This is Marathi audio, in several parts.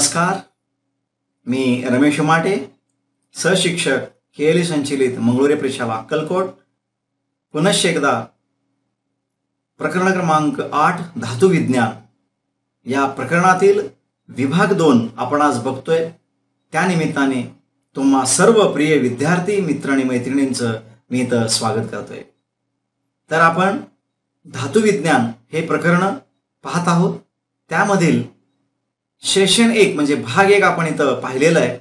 नमस्कार, मी रमेश उमाटे, सहशिक्षक केएलई संचलित मंगळुरे प्रशाला अक्कलकोट. पुनश्च एकदा प्रकरण क्रमांक 8 धातू विज्ञान या प्रकरणातील विभाग 2 आपण आज बघतोय. त्यानिमित्ताने तुम्हा सर्व प्रिय विद्यार्थी मित्र आणि मैत्रिणींचं मी इथं स्वागत करतोय. तर आपण धातू विज्ञान हे प्रकरण पाहत आहोत. त्यामधील सेशन 1 म्हणजे भाग 1 आपण इथं पाहिलेला आहे.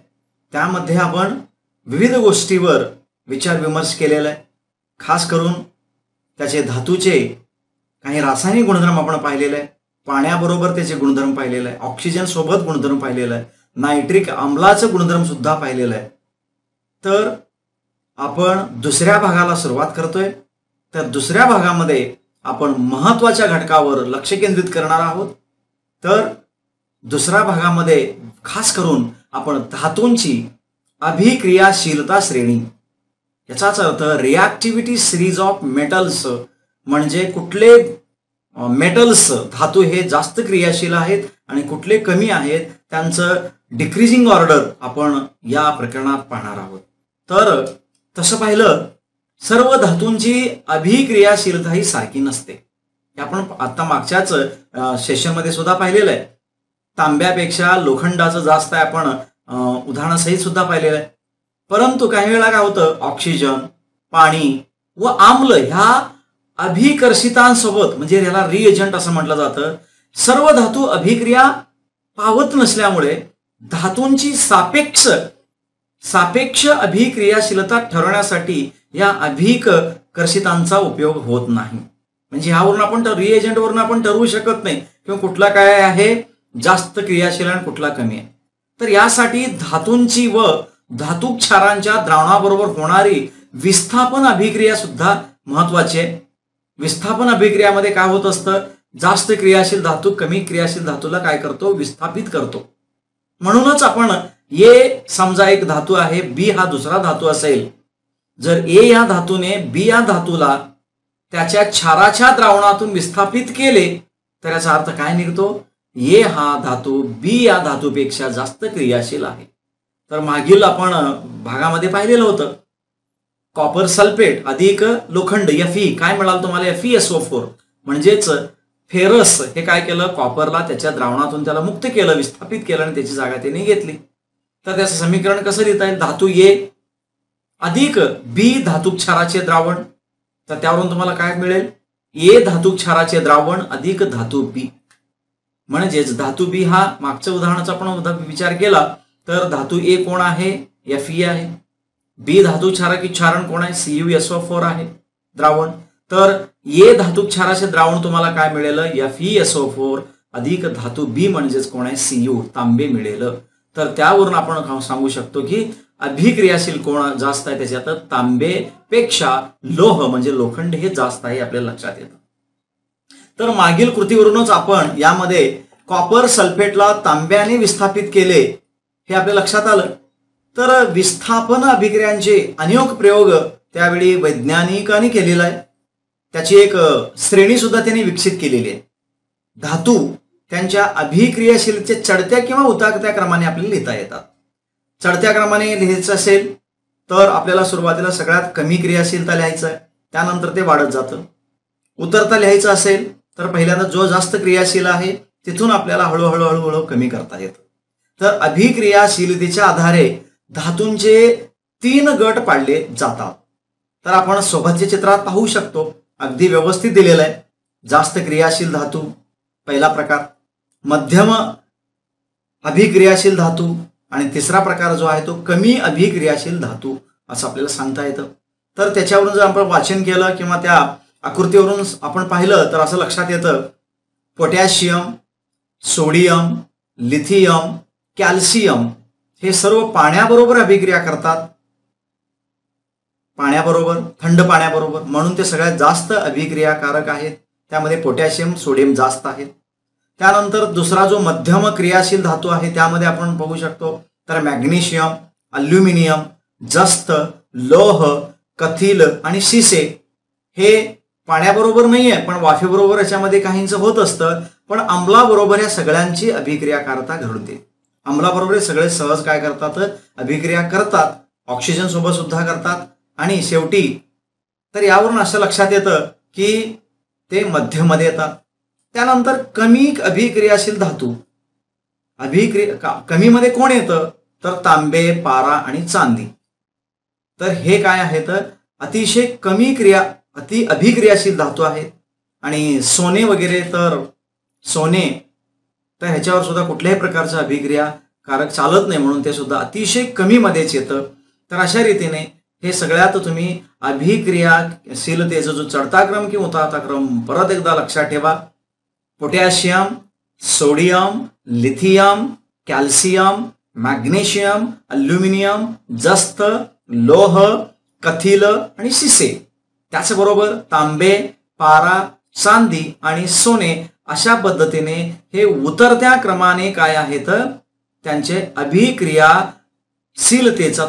त्यामध्ये आपण विविध गोष्टीवर विचार विमर्श केलेला आहे. खास करून त्याचे धातूचे काही रासायनिक गुणधर्म आपण पाहिलेले आहे. पाण्याबरोबर त्याचे गुणधर्म पाहिलेले आहे. ऑक्सिजन सोबत गुणधर्म पाहिलेला आहे. नायट्रिक आम्लाचं गुणधर्म सुद्धा पाहिलेलं आहे. तर आपण दुसऱ्या भागाला सुरुवात करतोय. तर दुसऱ्या भागामध्ये आपण महत्त्वाच्या घटकावर लक्ष केंद्रित करणार आहोत. तर दुसऱ्या भागामध्ये खास करून आपण धातूंची अभिक्रियाशीलता श्रेणी, याचाच अर्थ रिॲक्टिव्हिटी सिरीज ऑफ मेटल्स, म्हणजे कुठले मेटल्स धातू हे जास्त क्रियाशील आहेत आणि कुठले कमी आहेत त्यांचं डिक्रीजिंग ऑर्डर आपण या प्रकरणात पाहणार आहोत. तर तसं पाहिलं सर्व धातूंची अभिक्रियाशीलता ही सारखी नसते. हे आपण आता मागच्याच सेशनमध्ये सुद्धा पाहिलेलं आहे. तांब्यापेक्षा लोखंडाचं जास्त आहे, आपण उदाहरणासहित सुद्धा पाहिलेलं आहे. परंतु काही वेळा काय होतं, ऑक्सिजन, पाणी व आम्ल ह्या अभिकर्षितांसोबत, म्हणजे याला रिएजंट असं म्हटलं जातं, सर्व धातू अभिक्रिया पावत नसल्यामुळे धातूंची सापेक्ष अभिक्रियाशीलता ठरवण्यासाठी या अभिकर्षितांचा उपयोग होत नाही. म्हणजे ह्यावरून आपण रिएजंटवरून आपण ठरवू शकत नाही किंवा कुठला काय आहे जास्त क्रियाशील आणि कुठला कमी आहे. तर यासाठी धातूंची व धातू क्षारांच्या द्रावणाबरोबर होणारी विस्थापन अभिक्रिया सुद्धा महत्वाची आहे. विस्थापन अभिक्रियामध्ये काय होत असतं, जास्त क्रियाशील धातू कमी क्रियाशील धातूला काय करतो, विस्थापित करतो. म्हणूनच आपण ए समजा एक धातू आहे, बी हा दुसरा धातू असेल, जर ए या धातूने बी या धातूला त्याच्या क्षाराच्या द्रावणातून विस्थापित केले तर याचा अर्थ काय निघतो, ए हा धातू बी या धातूपेक्षा जास्त क्रियाशील आहे. तर मागील आपण भागामध्ये पाहिलेलं होतं, कॉपर सल्फेट अधिक लोखंड Fe काय मिळालं तुम्हाला, FeSO4, म्हणजेच फेरस हे काय केलं, कॉपरला त्याच्या द्रावणातून त्याला मुक्त केलं, विस्थापित केलं आणि त्याची जागा त्याने घेतली. तर त्याचं समीकरण कसं लिहिता येईल, धातू ए अधिक बी धातू क्षाराचे द्रावण. तर त्यावरून तुम्हाला काय मिळेल, ए धातू क्षाराचे द्रावण अधिक धातू बी. म्हणजेच धातू बी हा मागच्या उदाहरणाचा आपण विचार केला तर धातू ए कोण आहे, Fe आहे. बी धातू क्षारण कोण आहे, CuSO4 आहे द्रावण. तर ए धातू क्षाराचे द्रावण तुम्हाला काय मिळेल, FeSO4 अधिक धातू बी म्हणजेच कोण आहे, Cu तांबे मिळेल. तर त्यावरून आपण सांगू शकतो की अभिक्रियाशील कोण जास्त आहे, त्याच्यात तांबेपेक्षा लोह म्हणजे लोखंड हे जास्त आहे आपल्याला लक्षात येतं. तर मागील कृतीवरूनच आपण यामध्ये कॉपर सल्फेटला तांब्याने विस्थापित केले हे आपल्या लक्षात आलं. तर विस्थापन अभिक्रियांचे अनेक प्रयोग त्यावेळी वैज्ञानिकांनी केलेला आहे. त्याची एक श्रेणी सुद्धा त्यांनी विकसित केलेली आहे. धातू त्यांच्या अभिक्रियाशीलतेच्या चढत्या किंवा उतारत्या क्रमाने आपल्याला लिहिता येतात. चढत्या क्रमाने लिहायचं असेल तर आपल्याला सुरुवातीला सगळ्यात कमी क्रियाशीलता लिहायचं आहे, त्यानंतर ते वाढत जातं. उतरता लिहायचं असेल तर पहिल्यांदा जो जास्त क्रियाशील आहे तिथून आपल्याला हळूहळू कमी करता येतं. तर अभिक्रियाशीलतेच्या आधारे धातूंचे 3 गट पाडले जातात. तर आपण सोबतच्या चित्रात पाहू शकतो, अगदी व्यवस्थित दिलेलं आहे. जास्त क्रियाशील धातू पहिला प्रकार, मध्यम अभिक्रियाशील धातू आणि तिसरा प्रकार जो आहे तो कमी अभिक्रियाशील धातू असं आपल्याला सांगता येतं. तर त्याच्यावरून जर आपण वाचन केलं किंवा त्या आकृतीवरून आपण पाहिलं तर असं लक्षात येतं, पोटॅशियम, सोडियम, लिथियम, कॅल्शियम हे सर्व पाण्याबरोबर अभिक्रिया करतात, पाण्याबरोबर, थंड पाण्याबरोबर, म्हणून ते सगळ्यात जास्त अभिक्रियाकारक आहेत. त्यामध्ये पोटॅशियम, सोडियम जास्त आहेत. त्यानंतर दुसरा जो मध्यम क्रियाशील धातू आहे त्यामध्ये आपण बघू शकतो तर मॅग्नेशियम, अल्युमिनियम, जस्त, लोह, कथिल आणि शिसे हे पाण्याबरोबर नाहीये पण वाफेबरोबर याच्यामध्ये काहींचं होत असतं, पण आम्लाबरोबर या सगळ्यांची अभिक्रियाकारता घडते. अम्लाबरोबर हे सगळे सहज काय करतात, अभिक्रिया करतात, ऑक्सिजन सोबत सुद्धा करतात. आणि शेवटी तर यावरून असं लक्षात येतं की ते मध्यमध्ये येतात. त्यानंतर कमी अभिक्रियाशील धातू, कमीमध्ये कोण येतं, तर तांबे, पारा आणि चांदी. तर हे काय आहेत, अतिशय कमी अति अभिक्रियाशील धातू आहेत. आणि सोने वगैरे, तर सोने तर ह्याच्यावर सुद्धा कुठल्याही प्रकारचं अभिक्रियाकारक चालत नाही, म्हणून ते सुद्धा अतिशय कमी मध्येच येतं. तर अशा रीतीने हे सगळ्यात तुम्ही अभिक्रियाशीलतेचा जो चढता क्रम किंवा उतरता क्रम परत एकदा लक्षात ठेवा. Potassium, sodium, lithium, calcium, magnesium, aluminium, जस्त, लोह, कथिल आणि शिसे. त्याचबरोबर तांबे, पारा, चांदी आणि सोने अशा पद्धतीने हे उतरत्या क्रमाने काय आहेत, त्यांचे अभिक्रियाशीलतेचा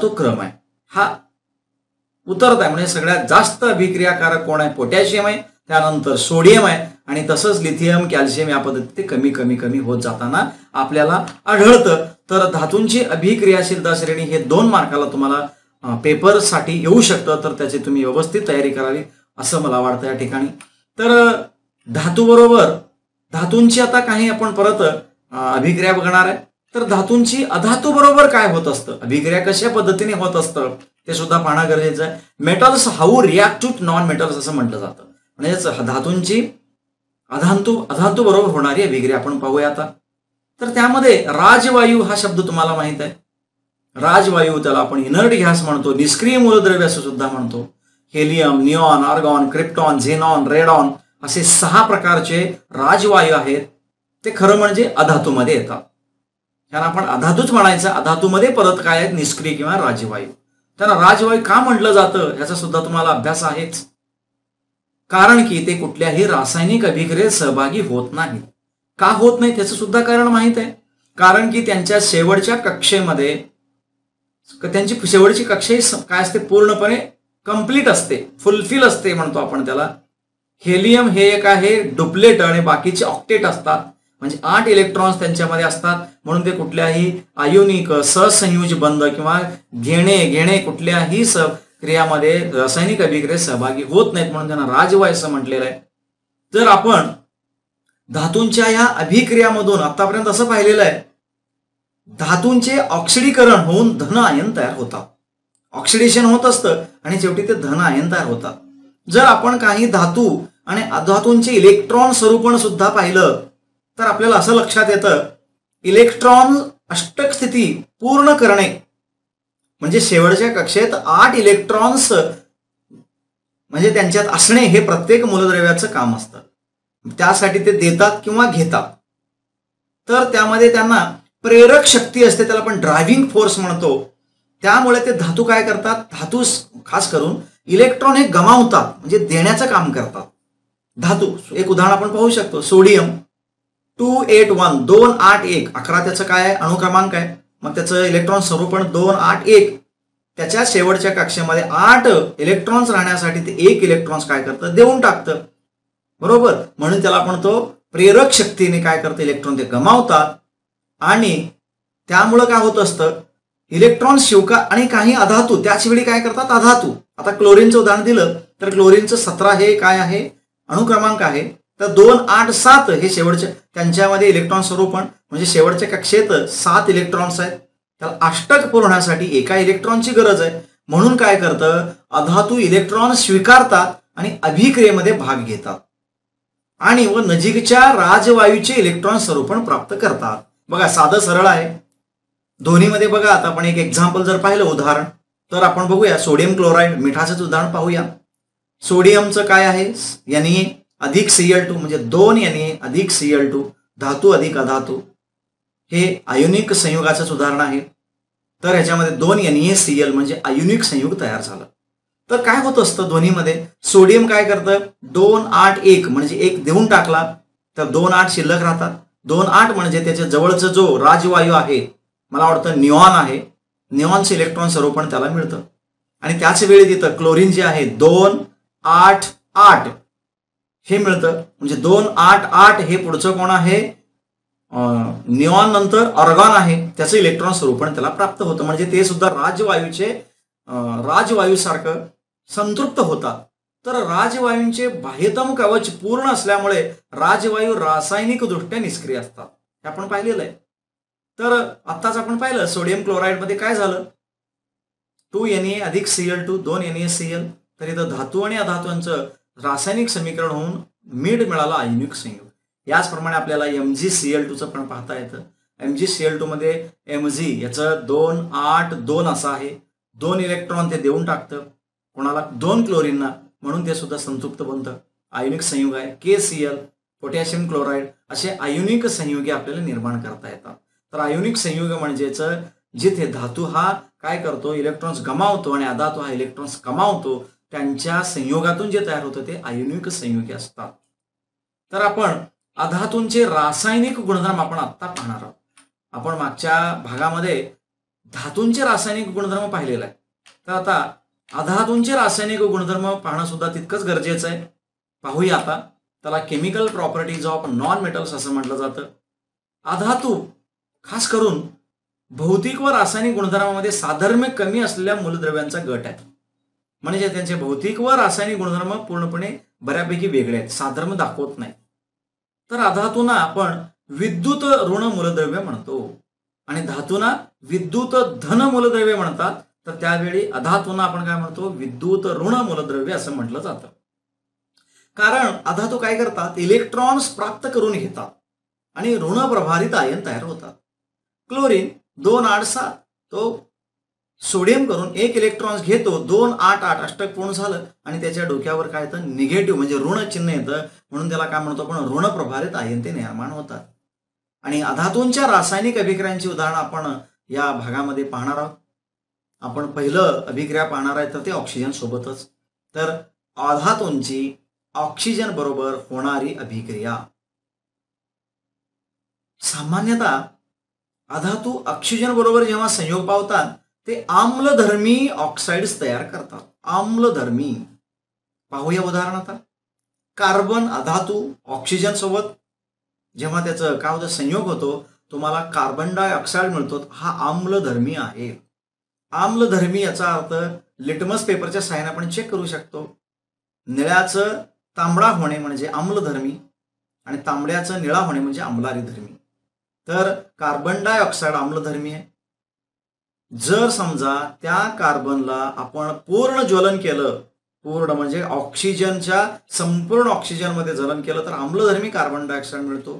तो क्रम आहे. हा उतरत आहे, म्हणजे सगळ्यात जास्त अभिक्रियाकारक कोण आहे, पोटॅशियम आहे, त्यानंतर सोडियम आहे आणि तसंच लिथियम, कॅल्शियम या पद्धतीने कमी कमी कमी होत जाताना आपल्याला आढळतं. तर धातूंची अभिक्रियाशीलता श्रेणी हे 2 मार्काला तुम्हाला पेपरसाठी येऊ शकतं, तर त्याची तुम्ही व्यवस्थित तयारी करावी असं मला वाटतं या ठिकाणी. तर धातू बरोबर धातूंची आता काही आपण परत अभिक्रिया बघणार आहे. तर धातूंची अधातू बरोबर काय होत असतं, अभिक्रिया कशा पद्धतीने होत असतं ते सुद्धा पाहणं गरजेचं आहे. Metals how react to non metals असं म्हटलं जातं, म्हणजे धातूंची अधातू बरोबर होणारी अभिक्रिया आपण पाहूया आता. तर त्यामध्ये राजवायू हा शब्द तुम्हाला माहित आहे. राजवायू त्याला आपण इनर्ट गॅस म्हणतो, निष्क्रिय मूलद्रव्य असं सुद्धा म्हणतो. Helium, neon, argon, krypton, xenon, radon असे 6 प्रकारचे राजवायू आहेत. ते खरं म्हणजे अधातूमध्ये येतात. त्यांना आपण अधातूच म्हणायचं. अधातूमध्ये परत काय आहेत, निष्क्रिय किंवा राजवायू. त्यांना राजवायू का म्हटलं जातं याचा सुद्धा तुम्हाला अभ्यास आहेच. कारण की ते कुठल्याही रासायनिक अभिक्रियेत सहभागी होत नाहीत. का होत नाही त्याचं सुद्धा कारण माहित आहे. कारण की त्यांच्या शेवटच्या कक्षेमध्ये त्यांची शेवटची कक्षा काय असते, पूर्णपणे कंप्लीट असते, फुलफिल असते म्हणतो आपण त्याला. हेलियम हे एक आहे डुप्लेट आणि बाकीचे ऑक्टेट असतात, म्हणजे 8 इलेक्ट्रॉन्स त्यांच्यामध्ये असतात. म्हणून ते कुठल्याही आयोनिक सहसंयोजी बंध किंवा घेणे कुठल्याही क्रियामध्ये रासायनिक अभिक्रियेत सहभागी होत नाहीत, म्हणून त्यांना राजवायू असं म्हटलेलं आहे. जर आपण धातूंच्या या अभिक्रियामधून आतापर्यंत असं पाहिलेलं आहे, धातूंचे ऑक्सिडीकरण होऊन धन आयन तयार होतात, ऑक्सिडेशन होत असतं आणि शेवटी ते धन आयन तयार होतात. जर आपण काही धातू आणि अधातूंचे इलेक्ट्रॉन स्वरूपण सुद्धा पाहिलं तर आपल्याला असं लक्षात येतं, इलेक्ट्रॉन अष्टक स्थिती पूर्ण करणे म्हणजे शेवटच्या कक्षेत 8 इलेक्ट्रॉन्स म्हणजे त्यांच्यात असणे हे प्रत्येक मूलद्रव्याचं काम असतं. त्यासाठी ते देतात किंवा घेतात. तर त्यामध्ये त्यांना प्रेरक शक्ती असते, त्याला आपण ड्रायव्हिंग फोर्स म्हणतो. त्यामुळे ते धातू काय करतात, धातू खास करून इलेक्ट्रॉन हे गमावतात, म्हणजे देण्याचं काम करतात. धातू एक उदाहरण आपण पाहू शकतो, सोडियम 281 281 11 त्याचं काय आहे, अणुक्रमांक आहे. मग त्याचं इलेक्ट्रॉन स्वरूपण 281. त्याच्या शेवटच्या कक्षेमध्ये 8 इलेक्ट्रॉन्स राहण्यासाठी ते 1 इलेक्ट्रॉन्स काय करतं, देऊन टाकतं, बरोबर. म्हणून त्याला आपण तो प्रेरक शक्तीने काय करतं, इलेक्ट्रॉन ते गमावतात. आणि त्यामुळं काय होत असतं, इलेक्ट्रॉन शिवकार आणि काही अधातू त्याच वेळी काय करतात, अधातू. आता क्लोरीनचं उदाहरण दिलं तर क्लोरीनचं 17 हे काय आहे, अणुक्रमांक आहे. तर 287 हे शेवटच्या त्यांच्यामध्ये इलेक्ट्रॉन स्वरूपण म्हणजे शेवटच्या कक्षेत 7 इलेक्ट्रॉन्स आहेत. त्याला अष्टक पुरवण्यासाठी एका इलेक्ट्रॉनची गरज आहे. म्हणून काय करतं, अधातू इलेक्ट्रॉन स्वीकारतात आणि अभिक्रियेमध्ये भाग घेतात आणि व नजीकच्या राजवायूचे इलेक्ट्रॉन स्वरूपण प्राप्त करतात. बघा सरळ सरळ आहे दोन्हीमध्ये. बघा आता आपण एक एक्झाम्पल जर पाहिलं उदाहरण तर आपण बघूया, सोडियम क्लोराईड मिठाचंच उदाहरण पाहूया. सोडियमचं काय आहे, Na अधिक Cl2 म्हणजे 2 Na अधिक Cl2, धातू अधिक अधातू, हे आयोनिक संयुगाचंच उदाहरण आहे. तर ह्याच्यामध्ये 2 NaCl म्हणजे आयोनिक संयुग तयार झालं. तर काय होत असतं दोन्हीमध्ये, सोडियम काय करतं, 281 म्हणजे 1 देऊन टाकला तर 2 शिल्लक राहतात. 2 म्हणजे त्याच्या जवळचा जो राजवायू आहे, मला वाटतं निऑन आहे, निऑनचे इलेक्ट्रॉन स्वरूपण त्याला मिळतं. आणि त्याच वेळी तिथं क्लोरीन जे आहे 288 हे मिळतं. म्हणजे 288 हे पुढचं कोण आहे, निऑन नंतर ऑर्गॉन आहे, त्याचं इलेक्ट्रॉन स्वरूपण त्याला प्राप्त होतं. म्हणजे ते सुद्धा राजवायूसारखं संतृप्त होतात. तर राजवायूंचे बाह्यतम कवच पूर्ण असल्यामुळे राजवायू रासायनिक दृष्ट्या निष्क्रिय असतात, हे आपण पाहिलेलं आहे. तर आत्ताच आपण पाहिलं सोडियम क्लोराईड मध्ये काय झालं, 2Na अधिक Cl2 2NaCl. तर इथं धातू आणि अधातूंचं रासायनिक समीकरण होऊन मीड मिळाला आयनिक संयुग. याचप्रमाणे आपल्याला MgCl2चं पण पाहता येतं. MgCl2 मध्ये Mg याचं 2 8 2 असं आहे. 2 इलेक्ट्रॉन ते देऊन टाकतं कोणाला, 2 क्लोरीनना, म्हणून ते सुद्धा संतृप्त बनतं. आयोनिक संयुग आहे. KCl पोटॅशियम क्लोराईड असे आयोनिक संयुगे आपल्याला निर्माण करता येतात. तर आयोनिक संयुग म्हणजेच जिथे धातू हा काय करतो, इलेक्ट्रॉन्स गमावतो आणि अधातू हा इलेक्ट्रॉन्स कमावतो, त्यांच्या संयोगातून जे तयार होतं ते आयोनिक संयुगे असतात. तर आपण अधातूंचे रासायनिक गुणधर्म आपण आत्ता पाहणार आहोत. आपण मागच्या भागामध्ये धातूंचे रासायनिक गुणधर्म पाहिलेला आहे. तर आता अधातूंचे रासायनिक गुणधर्म पाहणं सुद्धा तितकंच गरजेचं आहे. पाहूया आता. त्याला chemical properties of non metals असं म्हटलं जातं. अधातू खास करून भौतिक व रासायनिक गुणधर्मामध्ये साधर्म्य कमी असलेल्या मूलद्रव्यांचा गट आहे. म्हणजे त्यांचे भौतिक व रासायनिक गुणधर्म पूर्णपणे बऱ्यापैकी वेगळे आहेत, साधर्म्य दाखवत नाही. तर अधातूंना आपण विद्युत ऋण मूलद्रव्य म्हणतो आणि धातूंना विद्युत धन मूलद्रव्य म्हणतात. तर त्यावेळी अधातूंना आपण काय म्हणतो, विद्युत ऋण मूलद्रव्य असं म्हटलं जातं. कारण अधातू काय करतात, इलेक्ट्रॉन्स प्राप्त करून घेतात आणि ऋण प्रभारित आयन तयार होतात. क्लोरीन 2 8 7 तो सोडियम करून 1 इलेक्ट्रॉन्स घेतो, 2 8 8 अष्टक पूर्ण झालं आणि त्याच्या डोक्यावर काय येतं, निगेटिव्ह म्हणजे ऋण चिन्ह येतं, म्हणून त्याला काय म्हणतो आपण, ऋण प्रभारित आयन ते निर्माण होतात. आणि अधातूंच्या रासायनिक अभिक्रियांची उदाहरणं आपण या भागामध्ये पाहणार आहोत. आपण पहिलं अभिक्रिया पाहणार आहे तर ते ऑक्सिजन सोबतच. तर अधातूंची ऑक्सिजन बरोबर होणारी अभिक्रिया. सामान्यतः अधातू ऑक्सिजन बरोबर जेव्हा संयोग पावतात ते आम्लधर्मी ऑक्साइड्स तयार करतात. आम्लधर्मी. पाहूया उदाहरण आता. कार्बन अधातू ऑक्सिजन सोबत जेव्हा त्याचं काय होतं, संयोग होतो, तुम्हाला कार्बन डायऑक्साइड मिळतो. हा आम्लधर्मी आहे. आम्लधर्मी याचा अर्थ लिटमस पेपरच्या साहाय्याने आपण चेक करू शकतो. निळ्याचं तांबडा होणे म्हणजे आम्लधर्मी आणि तांबड्याचं निळा होणे म्हणजे आम्लारीधर्मी. तर कार्बन डायऑक्साइड आम्लधर्मी आहे. जर समजा त्या कार्बनला आपण पूर्ण ज्वलन केलं, पूर्ण म्हणजे ऑक्सिजनच्या संपूर्ण ऑक्सिजनमध्ये ज्वलन केलं तर आम्लधर्मी कार्बन डायऑक्साइड मिळतो.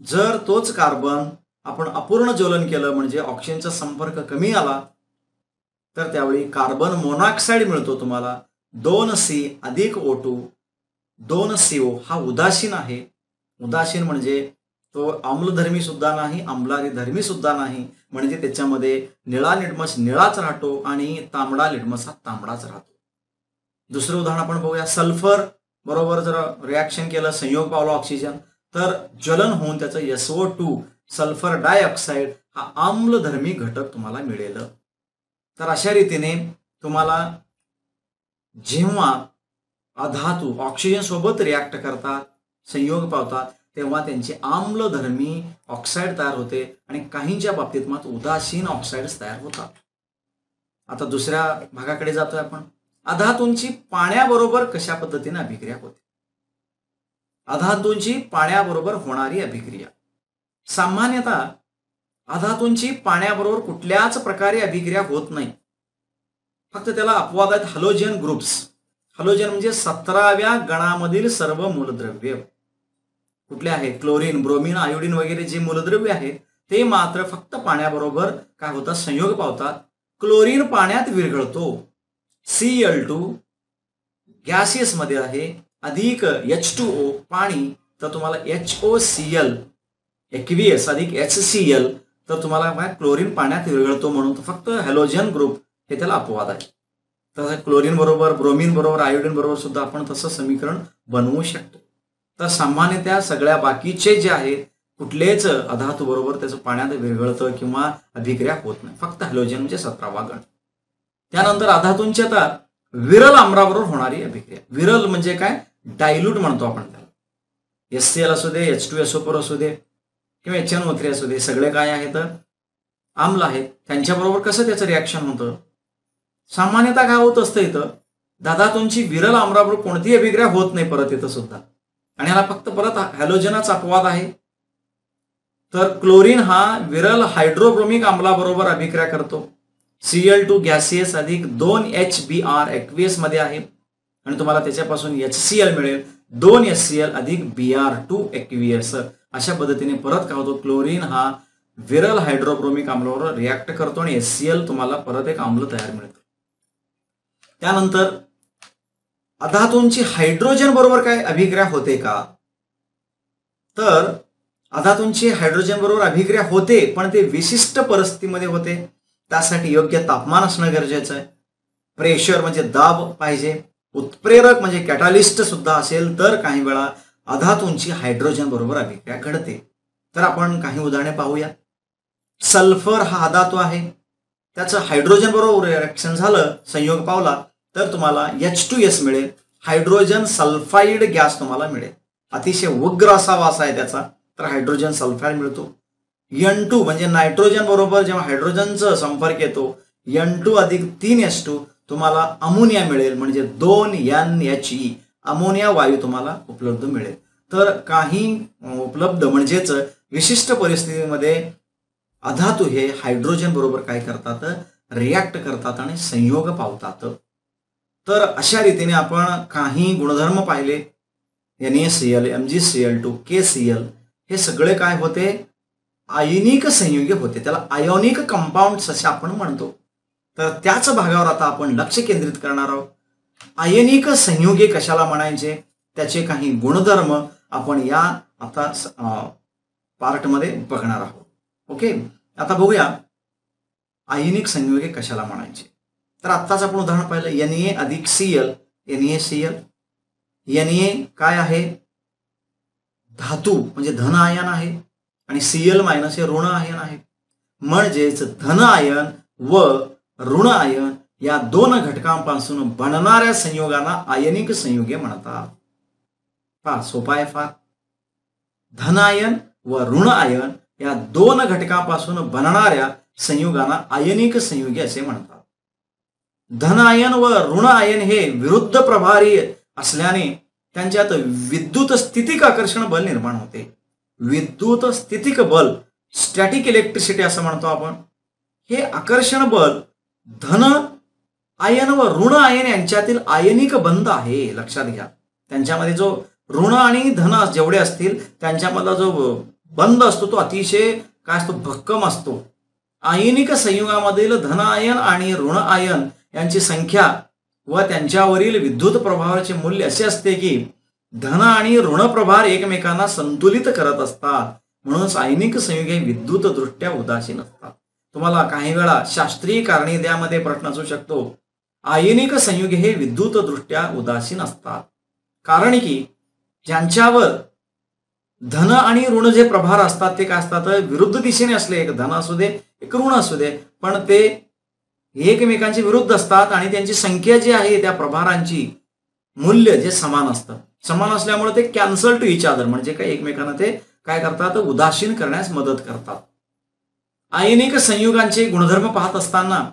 जर तोच कार्बन आपण अपूर्ण ज्वलन केलं म्हणजे ऑक्सिजनचा संपर्क कमी आला तर त्यावेळी कार्बन मोनॉक्साइड मिळतो तुम्हाला. 2C अधिक O2 2CO हा उदासीन आहे. उदासीन म्हणजे तो आम्लधर्मी सुद्धा नाही, आम्लारीधर्मी सुद्धा नाही, म्हणजे त्याच्यामध्ये निळा लिटमस निळाच राहतो आणि तांबडा लिटमस हा तांबडाच राहतो. दुसरं उदाहरण आपण बघूया. सल्फर बरोबर जर रिॲक्शन केलं, संयोग पावला ऑक्सिजन, तर ज्वलन होऊन त्याचं SO2 सल्फर डायऑक्साइड हा आम्लधर्मी घटक तुम्हाला मिळेल. तर अशा रीतीने तुम्हाला जेव्हा अधातू ऑक्सिजन सोबत रिॲक्ट करतात, संयोग पावतात, तेव्हा त्यांचे आम्लधर्मी ऑक्साईड तयार होते आणि काहींच्या बाबतीत मात्र उदासीन ऑक्साइड्स तयार होतात. आता दुसऱ्या भागाकडे जातोय आपण. अधातूंची पाण्याबरोबर कशा पद्धतीने अभिक्रिया होते. अधातूंची पाण्याबरोबर होणारी अभिक्रिया. सामान्यतः अधातूंची पाण्याबरोबर कुठल्याच प्रकारे अभिक्रिया होत नाही. फक्त त्याला अपवाद आहेत हॅलोजन ग्रुप्स. हॅलोजन म्हणजे 17व्या गणामधील सर्व मूलद्रव्य कुठले आहेत, क्लोरीन, ब्रोमीन, आयोडीन वगैरे जे मूलद्रव्य आहेत ते मात्र फक्त पाण्याबरोबर काय होतात, संयोग पावतात. क्लोरीन पाण्यात विरघळतो. Cl2 गॅसियस मध्ये आहे अधिक H2O पाणी, तर तुम्हाला HOCl एक्वियस अधिक HCl, तर तुम्हाला काय क्लोरीन पाण्यात विरघळतो, म्हणून फक्त हॅलोजन ग्रुप हे त्याला अपवाद आहे. तर क्लोरीन बरोबर, ब्रोमीन बरोबर, आयोडीन बरोबर सुद्धा आपण तसं समीकरण बनवू शकतो. तर सामान्यतः सगळ्या बाकीचे जे आहेत कुठलेच अधातू बरोबर त्याचं पाण्यात विरघळतं किंवा अभिक्रिया होत नाही. फक्त हॅलोजन म्हणजे 17वा गण. त्यानंतर अधातूंची आता विरल आम्लाबरोबर होणारी अभिक्रिया. विरल म्हणजे काय, डायल्यूट म्हणतो आपण त्याला. HCl असू दे, H2SO4 असू दे, किंवा HNO3 असू दे, सगळे काय आहेत, आम्ल आहेत. त्यांच्याबरोबर कसं त्याचं रिॲक्शन होतं. सामान्यतः काय होत असतं इथं, धातूंची विरल आम्लाबरोबर कोणतीही अभिक्रिया होत नाही परत इथं सुद्धा. आणि ह्याला फक्त परत हॅलोजनच अपवाद आहे. तर क्लोरीन हा विरल हायड्रोब्रोमिक आम्लाबरोबर अभिक्रिया करतो. Cl2 गॅसियस अधिक 2HBr एक्वियस मध्ये आहे आणि तुम्हाला त्याच्यापासून HCl मिळेल. 2HCl अधिक Br2 एक्वियस. अशा पद्धतीने परत काय होतो, क्लोरीन हा विरल हायड्रोब्रोमिक आम्लाबरोबर रिॲक्ट करतो आणि HCl तुम्हाला परत एक आम्ल तयार मिळतो. त्यानंतर अधातूंची हायड्रोजन बरोबर काय अभिक्रिया होते का, तर अधातूंची हायड्रोजन बरोबर अभिक्रिया होते, पण ते विशिष्ट परिस्थितीमध्ये होते. त्यासाठी योग्य तापमान असणं गरजेचं आहे. प्रेशर म्हणजे दाब पाहिजे. उत्प्रेरक म्हणजे कॅटालिस्ट सुद्धा असेल तर काही वेळा अधातूंची हायड्रोजन बरोबर अभिक्रिया घडते. तर आपण काही उदाहरणे पाहूया. सल्फर हा अधातू आहे, त्याचं हायड्रोजन बरोबर रिॲक्शन झालं, संयोग पावला तर तुम्हाला H2S मिळेल. हायड्रोजन सल्फाईड गॅस तुम्हाला मिळेल. अतिशय उग्र असा वास आहे त्याचा, तर हायड्रोजन सल्फाईड मिळतो. N2 म्हणजे नायट्रोजन बरोबर जेव्हा हायड्रोजनचा संपर्क येतो, N2 अधिक 3H2 तुम्हाला अमोनिया मिळेल, म्हणजे 2NHE अमोनिया वायू तुम्हाला उपलब्ध मिळेल. तर काही उपलब्ध म्हणजेच विशिष्ट परिस्थितीमध्ये अधातू हे हायड्रोजन बरोबर काय करतात, रिॲक्ट करतात आणि संयोग पावतात. तर अशा रीतीने आपण काही गुणधर्म पाहिले. NaCl, MgCl2, KCl हे सगळे काय होते, आयनिक संयुगे होते. त्याला आयोनिक कंपाऊंड्स असे आपण म्हणतो. तर त्याच भागावर आता आपण लक्ष केंद्रित करणार आहोत. आयनिक संयुगे कशाला म्हणायचे, त्याचे काही गुणधर्म आपण या आता पार्टमध्ये बघणार आहोत. ओके, आता बघूया आयनिक संयुगे कशाला म्हणायचे. तर आत्ताच आपण उदाहरण पाहिलं, Na अधिक Cl, NaCl. Na काय आहे, धातू म्हणजे धन आयन आहे आणि Cl मायनस हे ऋण आयन आहे. म्हणजेच धन आयन व ऋण आयन या दोन घटकांपासून बनणाऱ्या संयोगांना आयनिक संयुगे म्हणतात. फार सोपा आहे फार. धन आयन व ऋण आयन या दोन घटकांपासून बनणाऱ्या संयुगांना आयनिक संयुगे असे म्हणतात. धन आयन व ऋण आयन हे विरुद्ध प्रभारी असल्याने त्यांच्यात विद्युत स्थितिक आकर्षण बल निर्माण होते. विद्युत स्थितिक बल, स्टॅटिक इलेक्ट्रिसिटी असं म्हणतो आपण. हे आकर्षण बल धन आयन व ऋण आयन यांच्यातील आयनिक बंध आहे, लक्षात घ्या. त्यांच्यामध्ये जो ऋण आणि धन जेवढे असतील त्यांच्यामधला जो बंध असतो तो अतिशय काय असतो, भक्कम असतो. आयनिक संयुगामधील धन आयन आणि ऋण आयन यांची संख्या व त्यांच्यावरील विद्युत प्रभावाचे मूल्य असे असते की धन आणि ऋण प्रभार एकमेकांना संतुलित करत असतात. म्हणून आयनिक संयुगे विद्युत दृष्ट्या उदासीन असतात. तुम्हाला काही वेळा शास्त्रीय कारणे द्यामध्ये प्रश्न असू शकतो, आयनिक संयुगे हे विद्युत दृष्ट्या उदासीन असतात. कारण की ज्यांच्यावर धन आणि ऋण जे प्रभार असतात ते काय असतात, विरुद्ध दिशेने असले, एक धन असू दे एक ऋण असू दे, पण ते एकमेकांचे विरुद्ध असतात आणि त्यांची संख्या जी आहे त्या प्रभारांची मूल्य जे समान असतं. समान असल्यामुळे ते कॅन्सल टू इच अदर म्हणजे काय, एकमेकांना ते काय करतात, उदासीन करण्यास मदत करतात. आयनिक संयुगांचे गुणधर्म पाहत असताना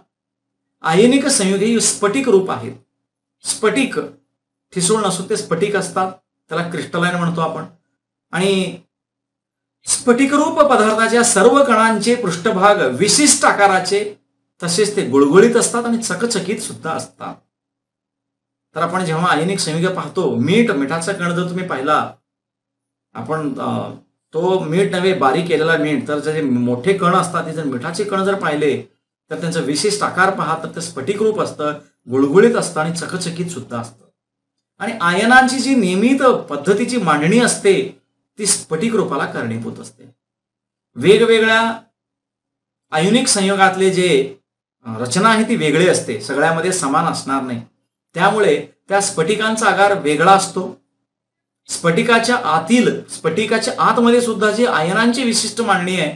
आयनिक संयुग हे स्फटिक रूप आहेत. स्फटिक ठिसूळ नसून ते स्फटिक असतात, त्याला क्रिस्टलाइन म्हणतो आपण. आणि स्फटिकरूप पदार्थाच्या सर्व कणांचे पृष्ठभाग विशिष्ट आकाराचे, तसेच ते गुळगुळीत असतात आणि चकचकीत सुद्धा असतात. तर आपण जेव्हा आयनिक संयुगे पाहतो, मिठाचा कण जर तुम्ही पाहिला, आपण तो मीठ नव्हे बारीक केलेला मीठ, तर जे मोठे कण असतात ते जर मिठाचे कण जर पाहिले तर त्यांचा विशिष्ट आकार पहा, तर ते स्फटिक रूप असतं, गुळगुळीत असतं आणि चकचकीत सुद्धा असतं. आणि आयनांची जी नियमित पद्धतीची मांडणी असते ती स्फटिक रूपाला कारणीभूत असते. वेगवेगळ्या आयनिक संयोगातले जे रचना आहे ती वेगळी असते, सगळ्यामध्ये समान असणार नाही. त्यामुळे त्या स्फटिकांचा आकार वेगळा असतो. स्फटिकाच्या आतमध्ये सुद्धा जी आयनांची विशिष्ट मांडणी आहे,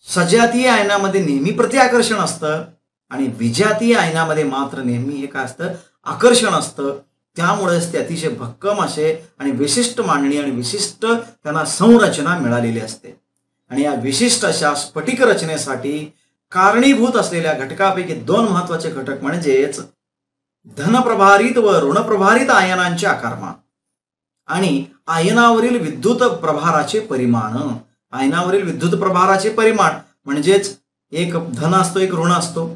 सजातीय आयनामध्ये नेहमी प्रतिआकर्षण असतं आणि विजातीय आयनामध्ये मात्र नेहमी हे काय असतं, आकर्षण असतं. त्यामुळेच ते अतिशय भक्कम असे आणि विशिष्ट मांडणी आणि विशिष्ट त्यांना संरचना मिळालेली असते. आणि या विशिष्ट अशा स्फटिक रचनेसाठी कारणीभूत असलेल्या घटकापैकी 2 महत्वाचे घटक म्हणजेच धनप्रभारित व ऋणप्रभारित आयनांचे आकारमान आणि आयनावरील विद्युत प्रभाराचे परिमाण. आयनावरील विद्युत प्रभाराचे परिमाण म्हणजेच एक धन असतो एक ऋण असतो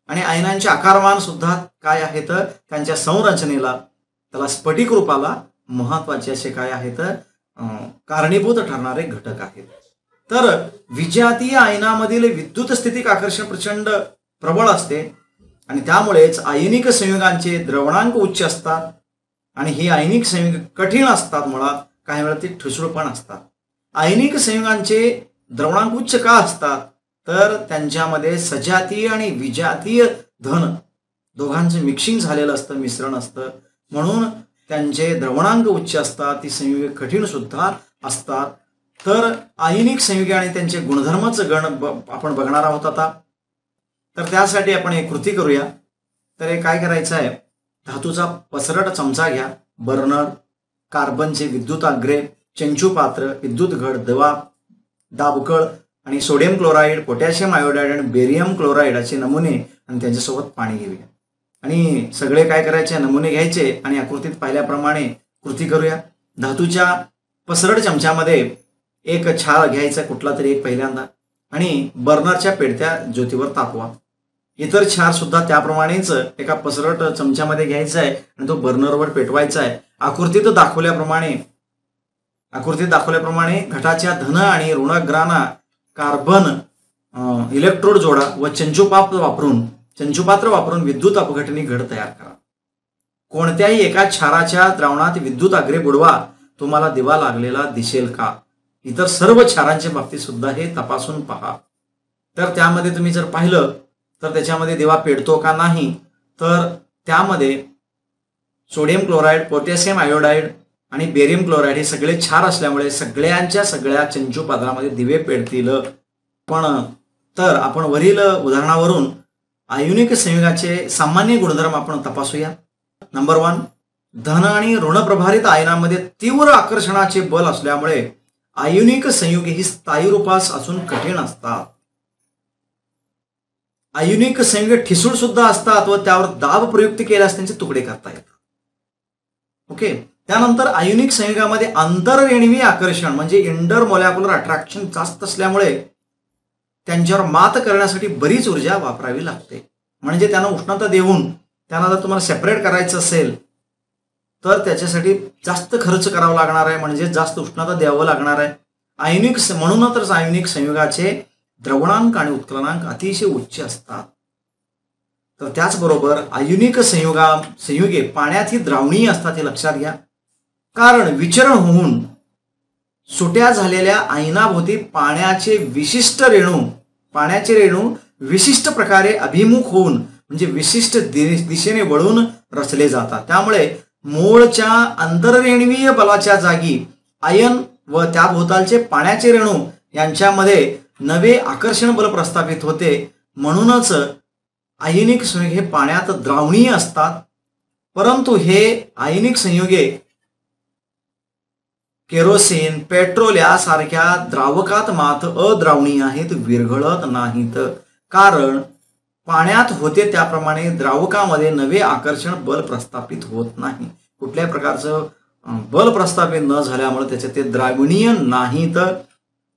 आणि आयनांचे आकारमान सुद्धा काय आहेत त्यांच्या संरचनेला त्याला स्फटिक रूपाला महत्वाचे असे काय आहेत कारणीभूत ठरणारे घटक आहेत. तर विजातीय आयनामधील विद्युत स्थितिक आकर्षण प्रचंड प्रबळ असते आणि त्यामुळेच आयनिक संयुगांचे द्रवणांक उच्च असतात आणि ही आयनिक संयुग कठीण असतात. मुळात काही वेळा ते ठिसूळ पण असतात. आयनिक संयुगांचे द्रवणांक उच्च का असतात तर त्यांच्यामध्ये सजातीय आणि विजातीय धन दोघांचे मिक्सिंग झालेलं असतं मिश्रण असतं म्हणून त्यांचे द्रवणांक उच्च असतात. ती संयुगे कठीण सुद्धा असतात. तर आयनिक संयुगे आणि त्यांचे गुणधर्मच गण आपण बघणार आहोत आता. तर त्यासाठी आपण एक कृती करूया. तर हे काय करायचं आहे धातूचा पसरट चमचा घ्या, बर्नर, कार्बनचे विद्युत आग्रे, चंचू पात्र, विद्युत घड, दाबकळ आणि सोडियम क्लोराईड, पोटॅशियम आयोडाईड आणि बेरियम क्लोराईड असे नमुने आणि त्यांच्यासोबत पाणी घेऊया आणि सगळे काय करायचे नमुने घ्यायचे आणि आकृतीत पाहिल्याप्रमाणे कृती करूया. धातूच्या पसरट चमच्यामध्ये एक छाल घ्यायचा कुठला तरी एक पहिल्यांदा आणि बर्नरच्या पेटत्या ज्योतीवर तापवा. इतर क्षार सुद्धा त्याप्रमाणेच एका पसरट चमच्यामध्ये घ्यायचा आहे आणि तो बर्नरवर पेटवायचा आहे. आकृतीत दाखवल्याप्रमाणे घटाच्या धन आणि ऋणाग्रांना कार्बन इलेक्ट्रोड जोडा व चंचुपात्र वापरून विद्युत अपघटनी घड तयार करा. कोणत्याही एका क्षाराच्या द्रावणात विद्युत आग्रे बुडवा, तुम्हाला दिवा लागलेला दिसेल का? इतर सर्व क्षारांच्या बाबतीत सुद्धा हे तपासून पहा. तर त्यामध्ये तुम्ही जर पाहिलं तर त्याच्यामध्ये दिवा पेटतो का नाही तर त्यामध्ये सोडियम क्लोराईड, पोटॅशियम आयोडाईड आणि बेरियम क्लोराईड हे सगळे क्षार असल्यामुळे सगळ्या चंचू पात्रामध्ये दिवे पेटतील. तर आपण वरील उदाहरणावरून आयोनिक संयुगाचे सामान्य गुणधर्म आपण तपासूया. नंबर 1, धन आणि ऋणप्रभारित आयनामध्ये तीव्र आकर्षणाचे बल असल्यामुळे आयोनिक संयुगे ही स्थायी रूपास असून कठीण असतात. आयोनिक संयुगे ठिसूळ सुद्धा असतात व त्यावर दाब प्रयुक्त केल्यास त्यांचे तुकडे करता येतात. ओके. त्यानंतर आयोनिक संयुगामध्ये आंतररेणवी आकर्षण म्हणजे इंटरमोलॅक्युलर अट्रॅक्शन जास्त असल्यामुळे त्यांच्यावर मात करण्यासाठी बरीच ऊर्जा वापरावी लागते. म्हणजे त्यांना उष्णता देऊन त्यांना जर तुम्हाला सेपरेट करायचं असेल तर त्याच्यासाठी जास्त खर्च करावा लागणार आहे म्हणजे जास्त उष्णता द्यावं लागणार आहे. म्हणूनच आयोनिक संयुगाचे द्रवणांक आणि उत्कलनांक अतिशय उच्च असतात. तर त्याचबरोबर आयोनिक संयुगे पाण्यात ही द्रावणीय असतात हे लक्षात घ्या. कारण विचरण होऊन सुट्या झालेल्या आयनाभोवती पाण्याचे रेणू विशिष्ट प्रकारे अभिमुख होऊन म्हणजे विशिष्ट दिशेने वळून रचले जातात. त्यामुळे मूळच्या आंतररेणवीय बलाच्या जागी आयन व त्याभोवतालचे पाण्याचे रेणू यांच्यामध्ये नवे आकर्षण बल प्रस्थापित होते. म्हणूनच आयनिक संयुगे हे पाण्यात द्रावणीय असतात. परंतु हे आयनिक संयुगे केरोसिन, पेट्रोल यासारख्या द्रावकात मात्र अद्रावणीय आहेत, विरघळत नाहीत. कारण पाण्यात होते त्याप्रमाणे द्रावकामध्ये नवे आकर्षण बल प्रस्थापित होत नाही. कुठल्याही प्रकारचं बल प्रस्थापित न झाल्यामुळे त्याचे ते द्रावणीय नाहीत.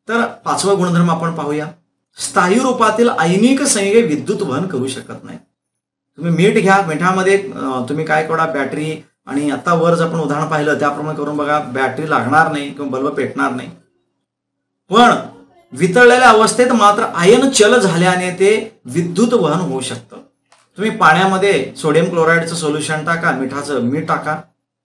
तर 5वा गुणधर्म आपण पाहूया. स्थायी रूपातील आयनिक संयुगे विद्युत वहन करू शकत नाही. तुम्ही मीठ घ्या, मिठामध्ये तुम्ही काय करा बॅटरी आणि आता वर जर आपण उदाहरण पाहिलं त्याप्रमाणे करून बघा, बॅटरी लागणार नाही किंवा बल्ब पेटणार नाही. पण वितळलेल्या अवस्थेत मात्र आयन चल झाल्याने ते विद्युत वहन होऊ शकतं. तुम्ही पाण्यामध्ये सोडियम क्लोराईडचं सोल्युशन टाका, मीठ टाका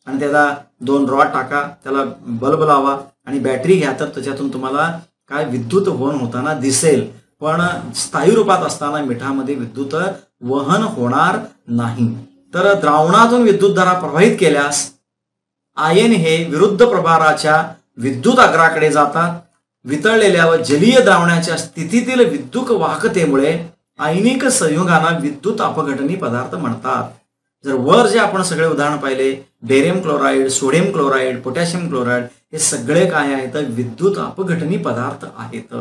आणि त्याला 2 रॉड टाका, त्याला बल्ब लावा आणि बॅटरी घ्या, तर त्याच्यातून तुम्हाला काय विद्युत वहन होताना दिसेल. पण स्थायी रूपात असताना मिठामध्ये विद्युत वहन होणार नाही. तर द्रावणातून विद्युतधारा प्रवाहित केल्यास आयन हे विरुद्ध प्रभाराच्या विद्युत अग्राकडे जातात. वितळलेल्या व जलीय द्रावणाच्या स्थितीतील विद्युत वाहकतेमुळे आयनिक संयुगांना विद्युत अपघटनी पदार्थ म्हणतात. जर वर जे आपण सगळे उदाहरण पाहिले, barium chloride, sodium chloride, potassium chloride हे सगळे काय आहेत विद्युत अपघटनी पदार्थ आहेत.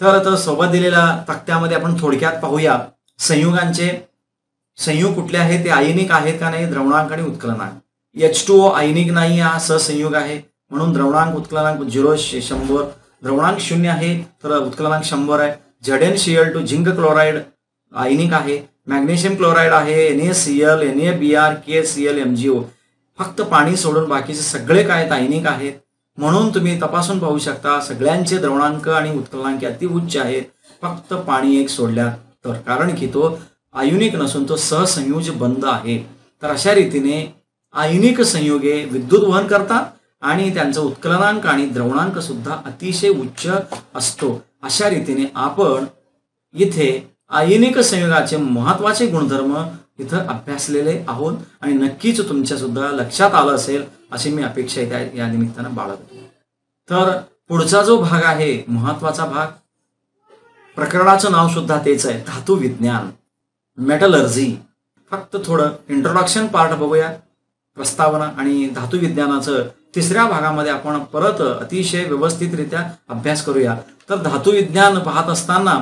तर सोबत दिलेल्या तक्त्यामध्ये आपण थोडक्यात पाहूया संयुगांचे. संयुग कुठले आहेत, ते आयनिक आहेत का नाही, द्रवणांक आणि उत्कलनांक. H2O आयनिक नाही, हा सहसंयुग आहे, म्हणून द्रवणांक उत्कलनांक 0 100, द्रवणांक 0 आहे तर उत्कलनांक 100 आहे. ZnCl2 झिंक क्लोराईड आयनिक आहे, मॅग्नेशियम क्लोराईड आहे, NaCl, NaBr, KCl, MgO. फक्त पाणी सोडून बाकीचे सगळे काय आयनिक आहेत. म्हणून तुम्ही तपासून पाहू शकता सगळ्यांचे द्रवणांक आणि उत्कलनांक अति उच्च आहेत, फक्त पाणी एक सोडल्या तर, कारण की तो आयनिक नसून तो सहसंयोज बंध आहे. तर अशा रीतीने आयनिक संयुगे विद्युत वहन करतात आणि त्यांचा उत्कलनांक आणि द्रवणांक सुद्धा अतिशय उच्च असतो. अशा रीतीने आपण इथे आयनिक संयुगाचे महत्वाचे गुणधर्म इथं अभ्यासलेले आहोत आणि नक्कीच तुमच्या सुद्धा लक्षात आलं असेल अशी मी अपेक्षा या निमित्तानं बाळगतो. तर पुढचा जो भाग आहे, महत्वाचा भाग, प्रकरणाचं नाव सुद्धा तेच आहे, धातू विज्ञान, मेटलर्जी. फक्त थोडं इंट्रोडक्शन पार्ट बघूया, प्रस्तावना, आणि धातू विज्ञानाचं तिसऱ्या भागामध्ये आपण परत अतिशय व्यवस्थितरित्या अभ्यास करूया. तर धातू विज्ञान पाहत असताना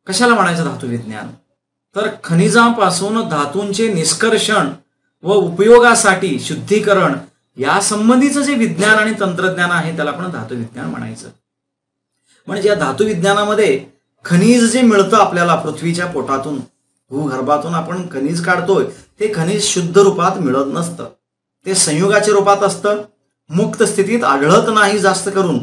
कशाला म्हणायचं धातू विज्ञान, तर खनिजापासून धातूंचे निष्कर्षण व उपयोगासाठी शुद्धीकरण या संबंधीचं जे विज्ञान आणि तंत्रज्ञान आहे त्याला आपण धातू विज्ञान म्हणायचं. म्हणजे या धातू विज्ञानामध्ये खनिज जे मिळतं आपल्याला पृथ्वीच्या पोटातून, भूगर्भातून आपण खनिज काढतोय, ते खनिज शुद्ध रूपात मिळत नसतं, ते संयुगाच्या रूपात असतं, मुक्त स्थितीत आढळत नाही. जास्त करून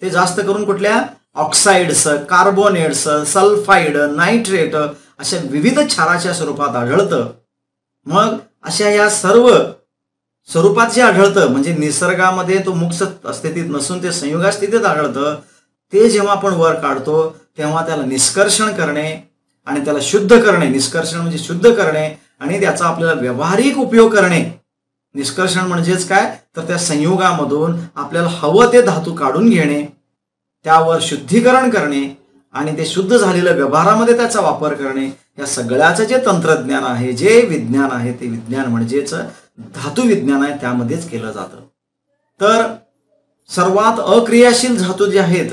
ते जास्त करून कुठल्या ऑक्साइड्स, कार्बोनेट्स, सल्फाइड, नायट्रेट अशा विविध क्षाराच्या स्वरूपात आढळतं. मग अशा या सर्व स्वरूपात जे आढळतं, म्हणजे निसर्गामध्ये तो मुक्त स्थितीत नसून ते संयुगा स्थितीत आढळतं, ते जेव्हा आपण वर काढतो तेव्हा त्याला निष्कर्षण करणे आणि त्याला शुद्ध करणे, निष्कर्षण म्हणजे शुद्ध करणे आणि त्याचा आपल्याला व्यावहारिक उपयोग करणे. निष्कर्षण म्हणजेच काय, तर त्या संयुगामधून आपल्याला हवं ते धातू काढून घेणे, त्यावर शुद्धीकरण करणे आणि ते शुद्ध झालेलं व्यवहारामध्ये त्याचा वापर करणे. या सगळ्याचं जे तंत्रज्ञान आहे, जे विज्ञान आहे, ते विज्ञान म्हणजेच धातू विज्ञान आहे, त्यामध्येच केलं जातं. तर सर्वात अक्रियाशील धातू जे आहेत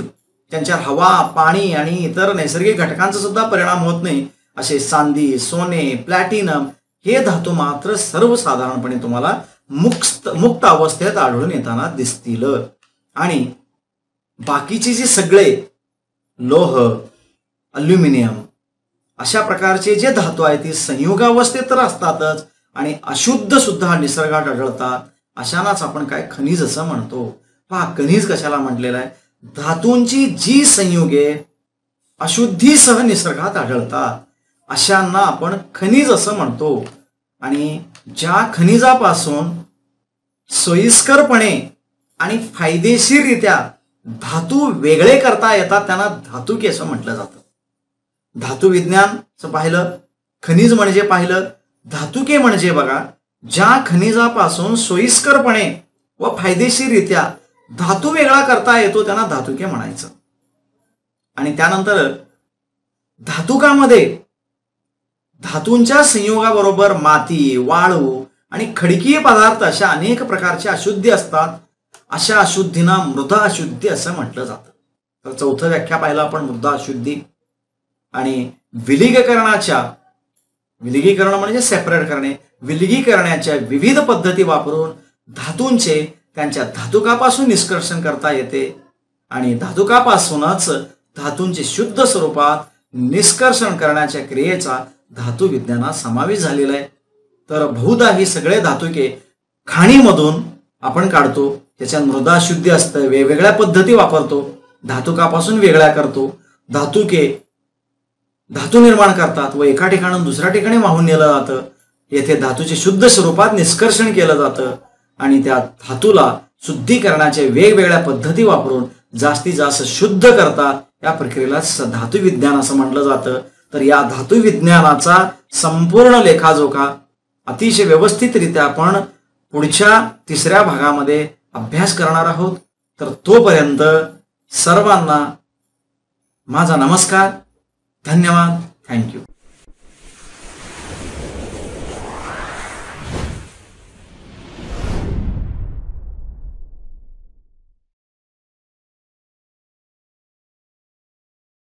त्यांच्यावर हवा, पाणी आणि इतर नैसर्गिक घटकांचा सुद्धा परिणाम होत नाही, असे चांदी, सोने, प्लॅटिनम हे धातू मात्र सर्वसाधारणपणे तुम्हाला मुक्त अवस्थेत आढळून येताना दिसतील. आणि बाकीचे जे सगळे लोह, अल्युमिनियम अशा प्रकारचे जे धातू आहेत ते संयुगावस्थेत तर असतातच आणि अशुद्ध सुद्धा निसर्गात आढळतात. अशानाच आपण काय खनिज असं म्हणतो. पहा, खनिज कशाला म्हटलेलं आहे, धातूंची जी संयुगे अशुद्धीसह निसर्गात आढळतात अशांना आपण खनिज असं म्हणतो. आणि ज्या खनिजापासून सोयीस्करपणे आणि फायदेशीररित्या धातू वेगळे करता येतात त्यांना धातुके असं म्हटलं जातं. धातू विज्ञानचं पाहिलं, खनिज म्हणजे पाहिलं, धातुके म्हणजे बघा, ज्या खनिजापासून सोयीस्करपणे व फायदेशीररित्या धातू वेगळा करता येतो त्यांना धातुके म्हणायचं. आणि त्यानंतर धातुकामध्ये धातूंच्या संयोगाबरोबर माती, वाळू आणि खडकीय पदार्थ अशा अनेक प्रकारच्या अशुद्धी असतात. अशा अशुद्धींना मृदा अशुद्धी असं म्हटलं जातं. तर चौथं व्याख्या पाहिलं आपण मृदा अशुद्धी. आणि विलगीकरण म्हणजे सेपरेट करणे, विलगीकरणाच्या विविध पद्धती वापरून धातूंचे त्यांच्या धातुकापासून निष्कर्षण करता येते आणि धातुकापासूनच धातूंचे शुद्ध स्वरूपात निष्कर्षण करण्याच्या क्रियेचा धातू विज्ञानात समावेश झालेला आहे. तर बहुधा ही सगळे धातुके खाणीमधून आपण काढतो, त्याच्यात मृदा शुद्धी असतं, वेगवेगळ्या पद्धती वापरतो, धातुकापासून वेगळ्या करतो, धातुके धातू निर्माण करतात व एका ठिकाणून दुसऱ्या ठिकाणी वाहून नेलं जातं. येथे धातूचे शुद्ध स्वरूपात निष्कर्षण केलं जातं आणि त्या धातूला शुद्धीकरणाच्या वेगवेगळ्या पद्धती वापरून जास्तीत जास्त शुद्ध करतात. या प्रक्रियेला धातू विज्ञान असं म्हटलं जातं. तर या धातू विज्ञानाचा संपूर्ण लेखाजोखा अतिशय व्यवस्थितरित्या आपण पुढच्या तिसऱ्या भागामध्ये अभ्यास करणार आहोत. तर तोपर्यंत सर्वांना माझा नमस्कार, धन्यवाद, थँक्यू.